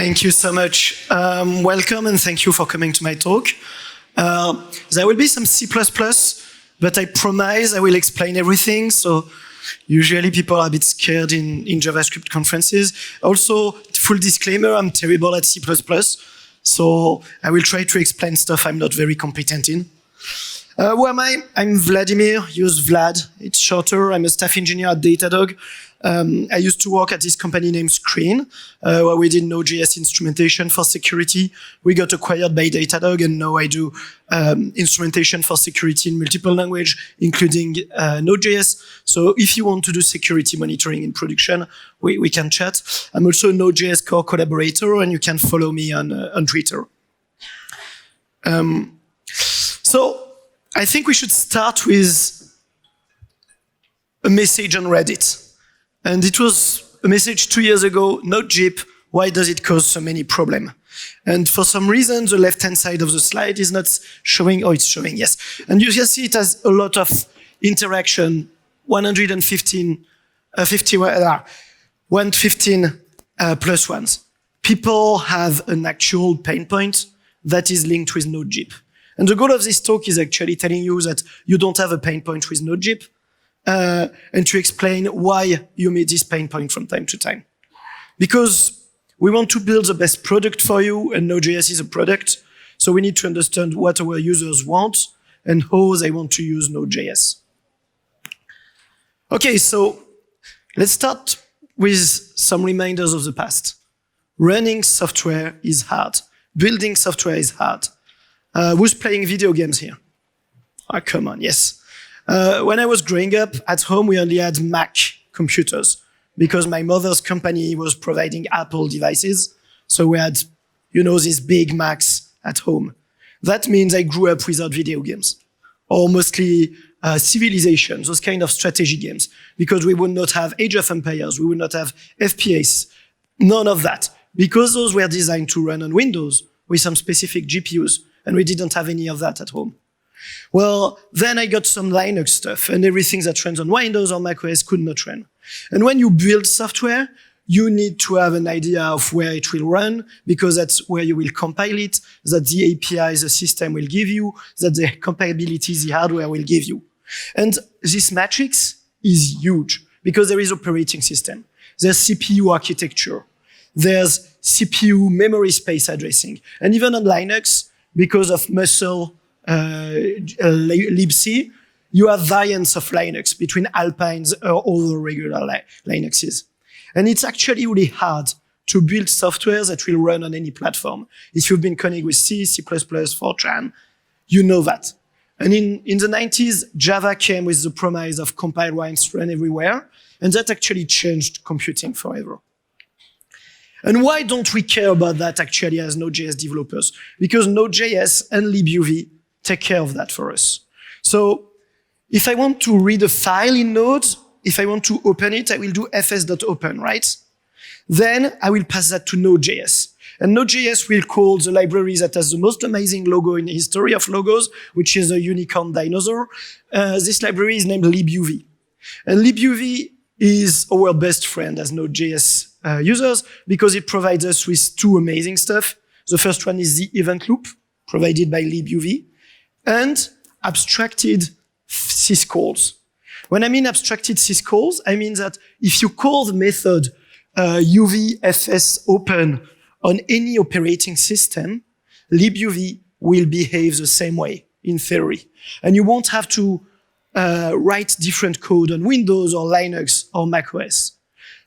Thank you so much. Welcome and thank you for coming to my talk. There will be some C++, but I promise I will explain everything. So usually people are a bit scared in JavaScript conferences. Also, full disclaimer, I'm terrible at C++. So I will try to explain stuff I'm not very competent in. Who am I? I'm Vladimir, use Vlad, it's shorter. I'm a staff engineer at Datadog. I used to work at this company named Screen, where we did Node.js instrumentation for security. We got acquired by Datadog, and now I do instrumentation for security in multiple languages, including Node.js. So if you want to do security monitoring in production, we can chat. I'm also a Node.js core collaborator, and you can follow me on Twitter. So I think we should start with a message on Reddit. And it was a message 2 years ago, Node.js, why does it cause so many problems? And for some reason, the left-hand side of the slide is not showing, oh, it's showing, yes. And you can see it has a lot of interaction, 115 plus ones. People have an actual pain point that is linked with Node.js. And the goal of this talk is actually telling you that you don't have a pain point with Node.js, and to explain why you meet this pain point from time to time. Because we want to build the best product for you, and Node.js is a product, so we need to understand what our users want and how they want to use Node.js. Okay, so let's start with some reminders of the past. Running software is hard. Building software is hard. Who's playing video games here? Oh, come on, yes. When I was growing up, at home we only had Mac computers because my mother's company was providing Apple devices. So we had, these big Macs at home. That means I grew up without video games, or mostly Civilization, those kind of strategy games, because we would not have Age of Empires, we would not have FPS, none of that, because those were designed to run on Windows with some specific GPUs, and we didn't have any of that at home. Well, then I got some Linux stuff, and everything that runs on Windows or macOS could not run. And when you build software, you need to have an idea of where it will run, because that's where you will compile it, that the API the system will give you, that the compatibility the hardware will give you. And this matrix is huge, because there is operating system. There's CPU architecture. There's CPU memory space addressing. And even on Linux, because of muscle, libc, you have variants of Linux between Alpines or all the regular Linuxes. And it's actually really hard to build software that will run on any platform. If you've been coding with C, C++, Fortran, you know that. And in the 90s, Java came with the promise of compile once, run everywhere, and that actually changed computing forever. And why don't we care about that actually as Node.js developers? Because Node.js and libuv take care of that for us. So if I want to read a file in Node, if I want to open it, I will do fs.open, right? Then I will pass that to Node.js. And Node.js will call the library that has the most amazing logo in the history of logos, which is a unicorn dinosaur. This library is named libuv. And libuv is our best friend as Node.js users, because it provides us with two amazing stuff. The first one is the event loop, provided by libuv, and abstracted syscalls. When I mean abstracted syscalls, I mean that if you call the method uvfsopen on any operating system, libuv will behave the same way, in theory. And you won't have to write different code on Windows or Linux or macOS.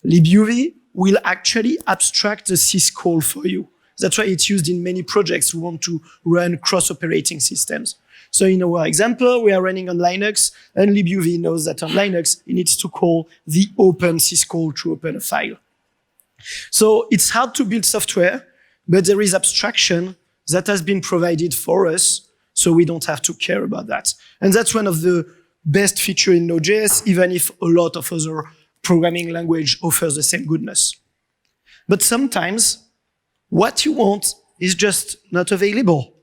libuv will actually abstract the syscall for you. That's why it's used in many projects who want to run cross-operating systems. So in our example, we are running on Linux, and libuv knows that on Linux, it needs to call the open syscall to open a file. So it's hard to build software, but there is abstraction that has been provided for us, so we don't have to care about that. And that's one of the best features in Node.js, even if a lot of other programming language offers the same goodness. But sometimes what you want is just not available.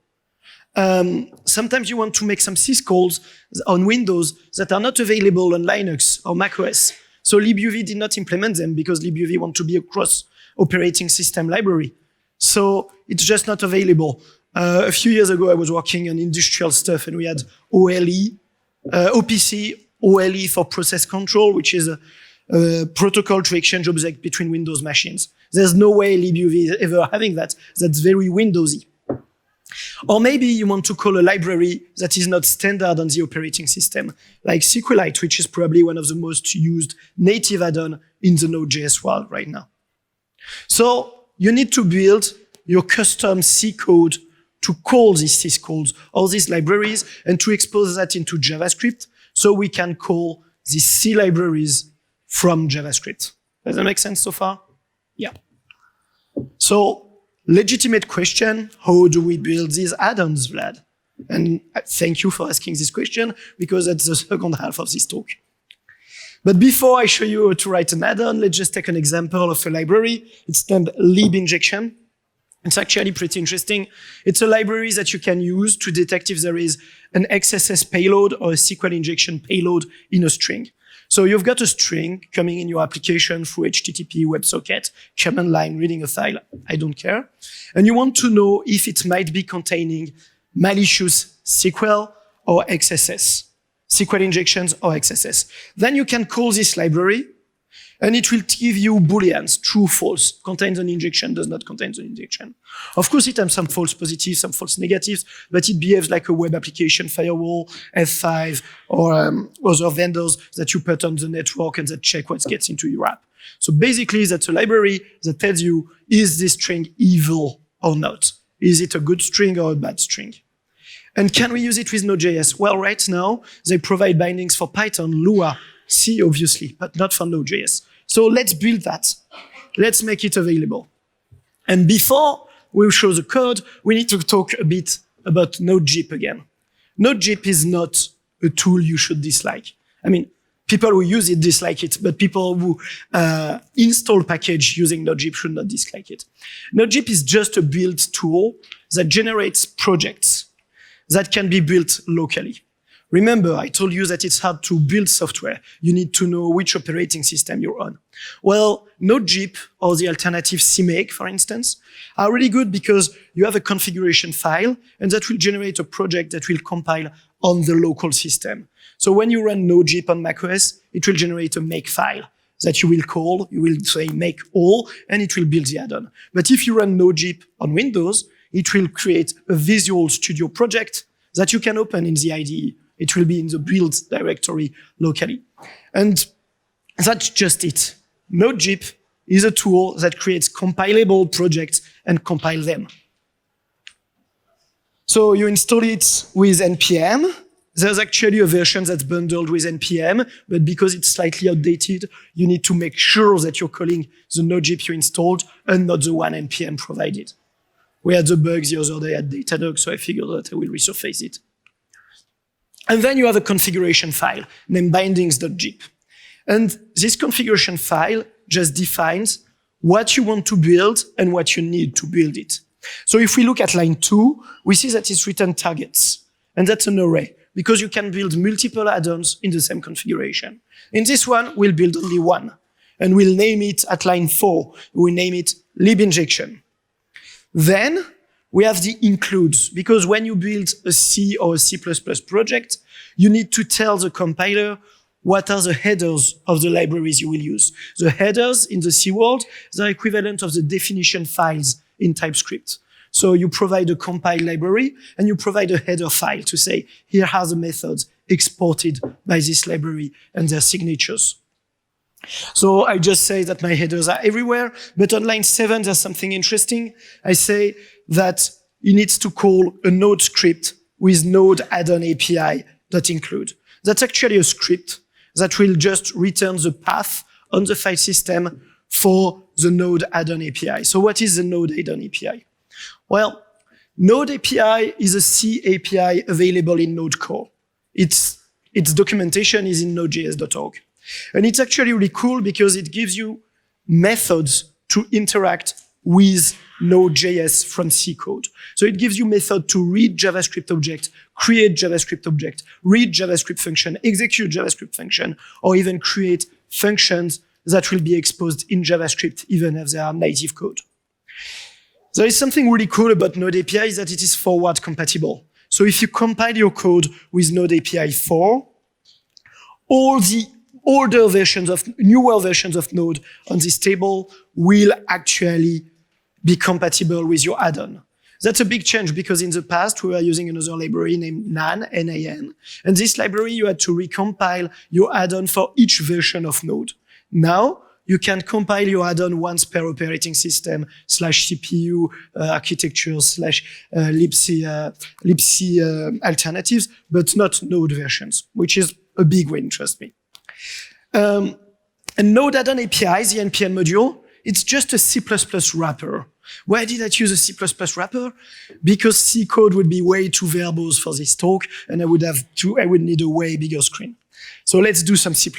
Sometimes you want to make some syscalls on Windows that are not available on Linux or macOS. So libuv did not implement them because libuv wants to be a cross operating system library. So it's just not available. A few years ago, I was working on industrial stuff, and we had OLE, OPC, OLE for process control, which is a protocol to exchange objects between Windows machines. There's no way libuv is ever having that. That's very Windowsy. Or maybe you want to call a library that is not standard on the operating system, like SQLite, which is probably one of the most used native add-on in the Node.js world right now. So you need to build your custom C code to call these syscalls or these libraries and to expose that into JavaScript so we can call these C libraries from JavaScript. Does that make sense so far? Yeah. So, legitimate question, how do we build these add-ons, Vlad? And thank you for asking this question, because that's the second half of this talk. But before I show you how to write an add-on, let's just take an example of a library. It's named libinjection. It's actually pretty interesting. It's a library that you can use to detect if there is an XSS payload or a SQL injection payload in a string. So you've got a string coming in your application through HTTP, WebSocket, command line, reading a file, I don't care. And you want to know if it might be containing malicious SQL or XSS, SQL injections or XSS. Then you can call this library, and it will give you booleans, true, false, contains an injection, does not contain an injection. Of course, it has some false positives, some false negatives, but it behaves like a web application firewall, F5, or other vendors that you put on the network and that check what gets into your app. So basically, that's a library that tells you, is this string evil or not? Is it a good string or a bad string? And can we use it with Node.js? Well, right now, they provide bindings for Python, Lua, C, obviously, but not for Node.js. So let's build that. Let's make it available. And before we show the code, we need to talk a bit about Node.js again. Node.js is not a tool you should dislike. I mean, people who use it dislike it, but people who install package using Node.js should not dislike it. Node.js is just a build tool that generates projects that can be built locally. Remember, I told you that it's hard to build software. You need to know which operating system you're on. Well, Node.js or the alternative CMake, for instance, are really good because you have a configuration file and that will generate a project that will compile on the local system. So when you run Node.js on macOS, it will generate a make file that you will call, you will say make all, and it will build the add-on. But if you run Node.js on Windows, it will create a Visual Studio project that you can open in the IDE. It will be in the build directory locally. And that's just it. Node.js is a tool that creates compilable projects and compile them. So you install it with NPM. There's actually a version that's bundled with NPM, but because it's slightly outdated, you need to make sure that you're calling the Node.js you installed and not the one NPM provided. We had the bugs the other day at Datadog, so I figured that I will resurface it. And then you have a configuration file named bindings.js. And this configuration file just defines what you want to build and what you need to build it. So if we look at line 2, we see that it's written targets. And that's an array, because you can build multiple add-ons in the same configuration. In this one, we'll build only one. And we'll name it at line 4. We'll name it libinjection. Then we have the includes, because when you build a C or a C++ project, you need to tell the compiler what are the headers of the libraries you will use. The headers in the C world, they're equivalent of the definition files in TypeScript. So you provide a compile library and you provide a header file to say, here are the methods exported by this library and their signatures. So I just say that my headers are everywhere, but on line 7, there's something interesting. I say that it needs to call a Node script with Node add-on API.include. That's actually a script that will just return the path on the file system for the Node add-on API. So what is the Node add-on API? Well, Node API is a C API available in Node core. Its documentation is in nodejs.org. And it's actually really cool because it gives you methods to interact with Node.js from C code. So it gives you method to read JavaScript object, create JavaScript object, read JavaScript function, execute JavaScript function, or even create functions that will be exposed in JavaScript even if they are native code. There is something really cool about Node API is that it is forward compatible. So if you compile your code with Node API 4, all the newer versions of Node on this table will actually be compatible with your add-on. That's a big change because in the past we were using another library named NaN, N-A-N, and this library you had to recompile your add-on for each version of Node. Now you can compile your add-on once per operating system /CPU architecture /libc alternatives, but not Node versions, which is a big win, trust me. And Node add-on API, the NPM module, it's just a C++ wrapper. Why did I choose a C++ wrapper? Because C code would be way too verbose for this talk, and I would need a way bigger screen. So let's do some C++.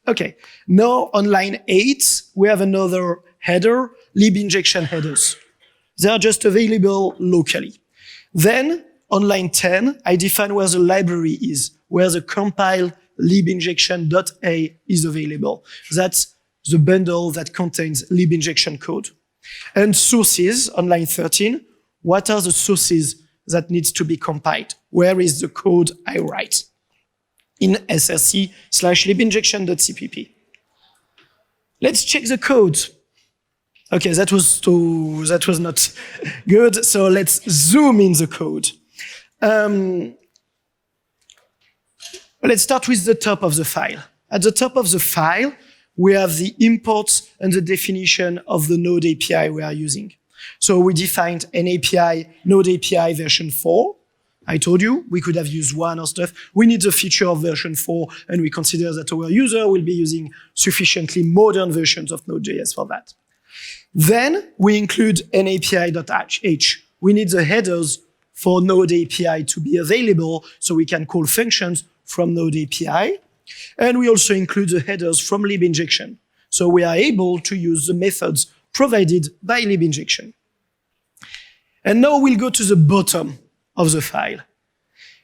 Okay, now on line 8, we have another header, lib injection headers. They are just available locally. Then on line 10, I define where the library is, where the compile libinjection.a is available. That's the bundle that contains libinjection code. And sources on line 13, what are the sources that needs to be compiled? Where is the code I write? In src/libinjection.cpp. Let's check the code. Okay, that was not good. So let's zoom in the code. Let's start with the top of the file. At the top of the file, we have the imports and the definition of the Node API we are using. So we defined an API, Node API version 4. I told you we could have used 1 or stuff. We need the feature of version 4, and we consider that our user will be using sufficiently modern versions of Node.js for that. Then we include an API.h. We need the headers for Node API to be available so we can call functions from Node API. And we also include the headers from libinjection. So we are able to use the methods provided by libinjection. And now we'll go to the bottom of the file.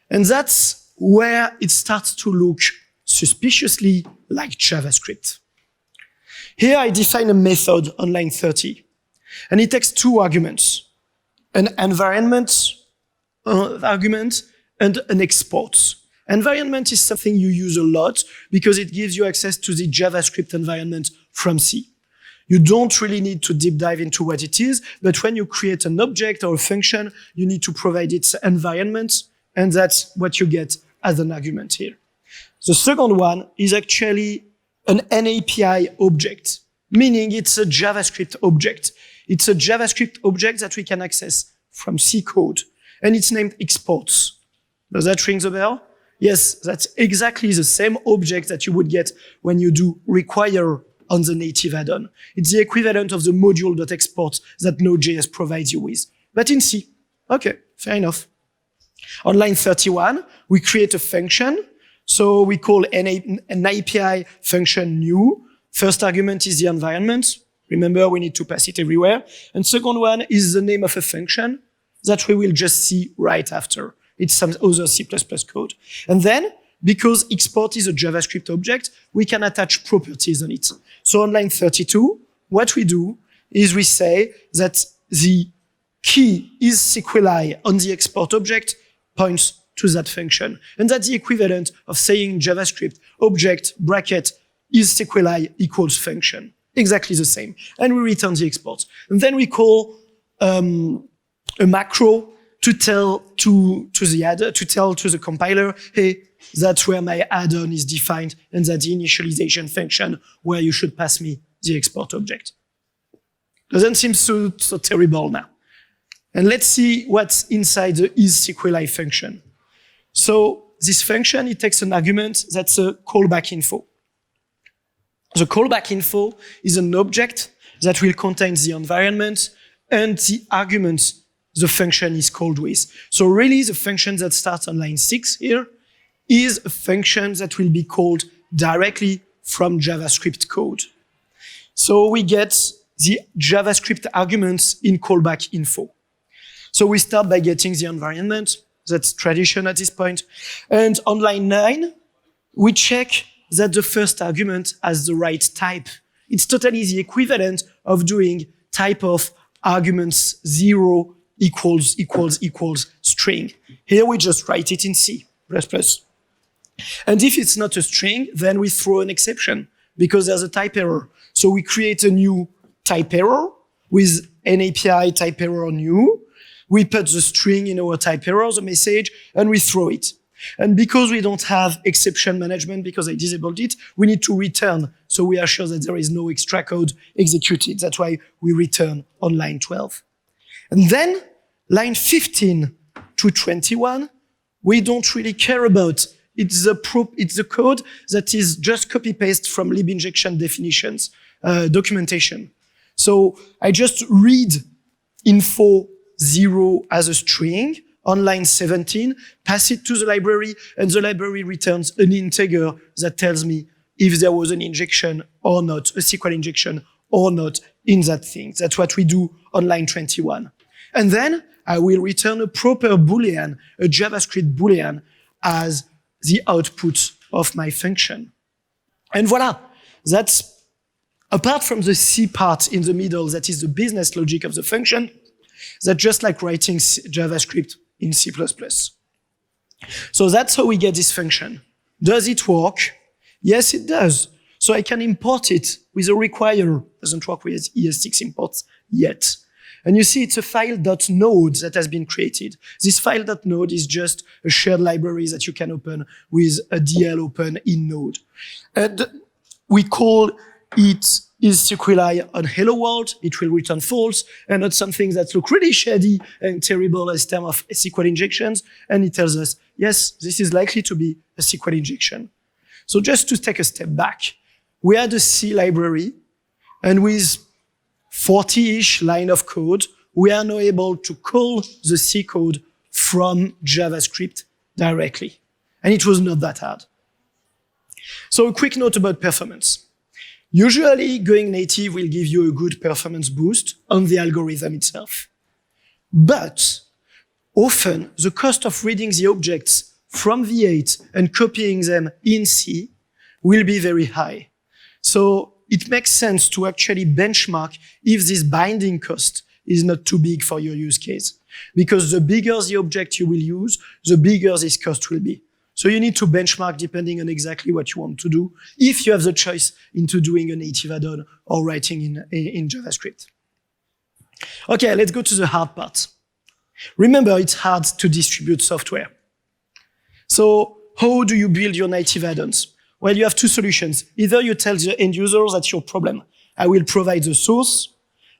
And that's where it starts to look suspiciously like JavaScript. Here I define a method on line 30. And it takes 2 arguments, an environment argument and an export. Environment is something you use a lot because it gives you access to the JavaScript environment from C. You don't really need to deep dive into what it is, but when you create an object or a function, you need to provide its environment, and that's what you get as an argument here. The second one is actually an NAPI object, meaning it's a JavaScript object. It's a JavaScript object that we can access from C code, and it's named exports. Does that ring the bell? Yes, that's exactly the same object that you would get when you do require on the native add-on. It's the equivalent of the module.export that Node.js provides you with, but in C. Okay, fair enough. On line 31, we create a function. So we call an API function new. First argument is the environment. Remember, we need to pass it everywhere. And second one is the name of a function that we will just see right after. It's some other C++ code. And then, because export is a JavaScript object, we can attach properties on it. So on line 32, what we do is we say that the key is sequeli on the export object points to that function. And that's the equivalent of saying JavaScript object bracket is sequeli equals function. Exactly the same. And we return the export. And then we call a macro to tell to the compiler, hey, that's where my add-on is defined, and that's the initialization function where you should pass me the export object. Doesn't seem so terrible now. And let's see what's inside the isSequeli function. So this function, it takes an argument that's a callback info. The callback info is an object that will contain the environment and the argument the function is called with. So really the function that starts on line 6 here is a function that will be called directly from JavaScript code. So we get the JavaScript arguments in callback info. So we start by getting the environment. That's tradition at this point. And on line 9, we check that the first argument has the right type. It's totally the equivalent of doing type of arguments 0 equals string. Here we just write it in C++. And if it's not a string, then we throw an exception because there's a type error. So we create a new type error with an API type error new. We put the string in our type error, the message, and we throw it. And because we don't have exception management, because I disabled it, we need to return. So we are sure that there is no extra code executed. That's why we return on line 12. And then line 15 to 21, we don't really care about. It's the code that is just copy-paste from libinjection definitions, documentation. So I just read info 0 as a string on line 17, pass it to the library, and the library returns an integer that tells me if there was an injection or not, a SQL injection or not in that thing. That's what we do on line 21. And then I will return a proper Boolean, a JavaScript Boolean, as the output of my function. And voila, that's, apart from the C part in the middle, that is the business logic of the function, that's just like writing JavaScript in C++. So that's how we get this function. Does it work? Yes, it does. So I can import it with a require. Doesn't work with ES6 imports yet. And you see it's a file.node that has been created. This file.node is just a shared library that you can open with a DL open in Node. And we call it is SQLi on hello world. It will return false and not something that looks really shady and terrible as terms of SQL injections. And it tells us, yes, this is likely to be a SQL injection. So just to take a step back, we had a C library, and with 40-ish line of code, we are now able to call the C code from JavaScript directly. And it was not that hard. So a quick note about performance. Usually, going native will give you a good performance boost on the algorithm itself. But often, the cost of reading the objects from V8 and copying them in C will be very high. So it makes sense to actually benchmark if this binding cost is not too big for your use case. Because the bigger the object you will use, the bigger this cost will be. So you need to benchmark depending on exactly what you want to do, if you have the choice into doing a native add-on or writing in JavaScript. Okay, let's go to the hard part. Remember, it's hard to distribute software. So how do you build your native add-ons? Well, you have two solutions. Either you tell the end user that's your problem. I will provide the source,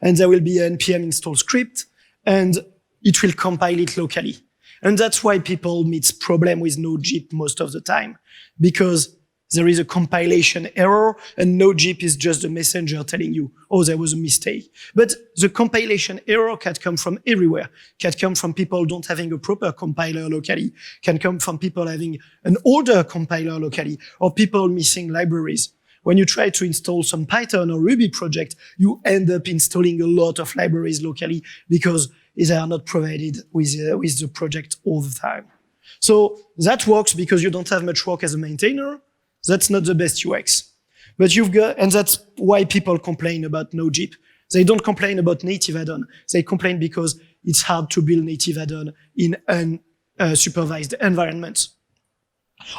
and there will be an npm install script, and it will compile it locally. And that's why people meet problem with Node.js most of the time, because there is a compilation error, and Node.js is just the messenger telling you, oh, there was a mistake. But the compilation error can come from everywhere. Can come from people not having a proper compiler locally, can come from people having an older compiler locally, or people missing libraries. When you try to install some Python or Ruby project, you end up installing a lot of libraries locally because they are not provided with the project all the time. So that works because you don't have much work as a maintainer. That's not the best UX. But you've got, and that's why people complain about Node.js. They don't complain about native add-on. They complain because it's hard to build native add-on in unsupervised environments.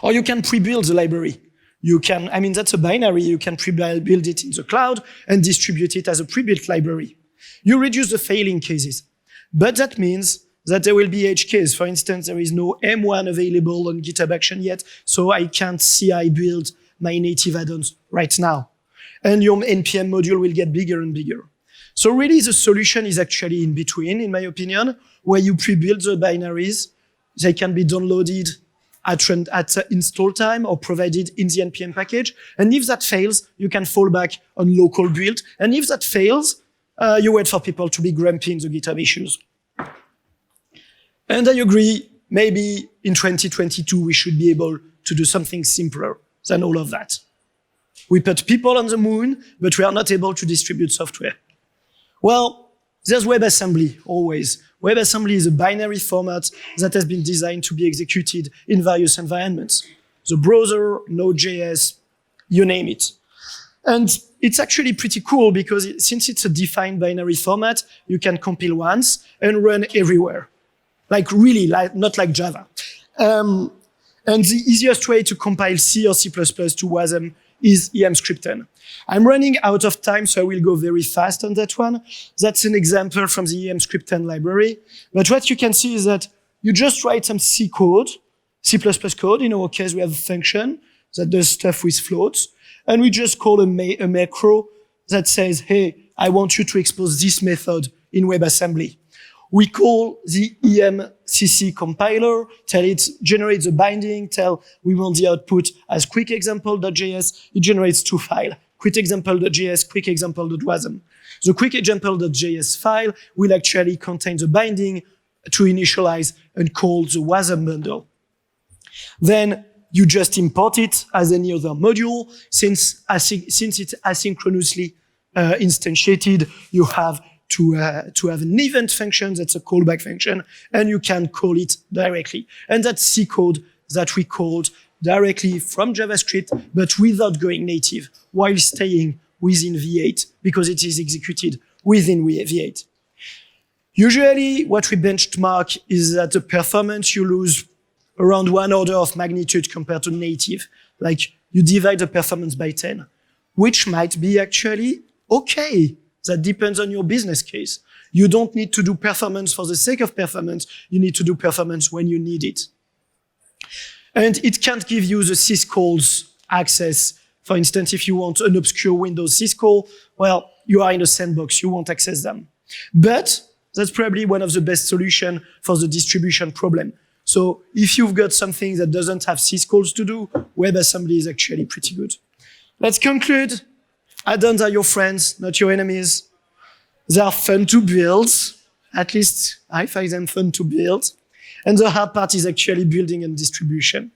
Or you can pre-build the library. You can, I mean, that's a binary. You can pre-build it in the cloud and distribute it as a pre-built library. You reduce the failing cases. But that means that there will be edge case. For instance, there is no M1 available on GitHub Action yet, so I can't CI build my native add-ons right now. And your NPM module will get bigger and bigger. So really the solution is actually in between, in my opinion, where you pre-build the binaries. They can be downloaded at install time or provided in the NPM package. And if that fails, you can fall back on local build. And if that fails, you wait for people to be grumpy in the GitHub issues. And I agree, maybe in 2022, we should be able to do something simpler than all of that. We put people on the moon, but we are not able to distribute software. Well, there's WebAssembly, always. WebAssembly is a binary format that has been designed to be executed in various environments. The browser, Node.js, you name it. And it's actually pretty cool because since it's a defined binary format, you can compile once and run everywhere. Like really, not like Java. And the easiest way to compile C or C++ to WASM is emscripten. I'm running out of time, so I will go very fast on that one. That's an example from the emscripten library. But what you can see is that you just write some C code, C++ code. In our case, we have a function that does stuff with floats. And we just call a macro that says, hey, I want you to expose this method in WebAssembly. We call the emcc compiler, tell it generates the binding, tell we want the output as quickexample.js. It generates two files, quickexample.js, quickexample.wasm. The quickexample.js file will actually contain the binding to initialize and call the wasm bundle. Then you just import it as any other module. Since it's asynchronously instantiated, you have to have an event function that's a callback function, and you can call it directly. And that's C code that we called directly from JavaScript, but without going native, while staying within V8, because it is executed within V8. Usually, what we benchmark is that the performance you lose around 1 order of magnitude compared to native. Like, you divide the performance by 10, which might be actually okay. That depends on your business case. You don't need to do performance for the sake of performance. You need to do performance when you need it. And it can't give you the syscalls access. For instance, if you want an obscure Windows syscall, well, you are in a sandbox. You won't access them. But that's probably one of the best solutions for the distribution problem. So if you've got something that doesn't have syscalls to do, WebAssembly is actually pretty good. Let's conclude. Add-ons are your friends, not your enemies. They are fun to build. At least I find them fun to build. And the hard part is actually building and distribution.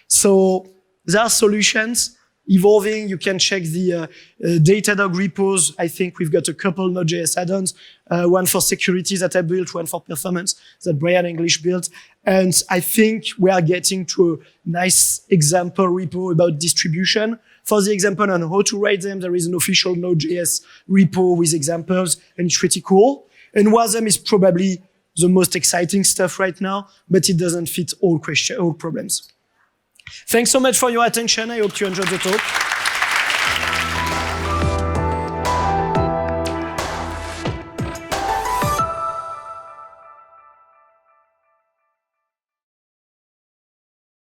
So there are solutions evolving. You can check the Datadog repos. I think we've got a couple Node.js add-ons, one for security that I built, one for performance that Brian English built. And I think we are getting to a nice example repo about distribution. For the example on how to write them, there is an official Node.js repo with examples, and it's pretty cool. And WASM is probably the most exciting stuff right now, but it doesn't fit all problems. Thanks so much for your attention. I hope you enjoyed the talk.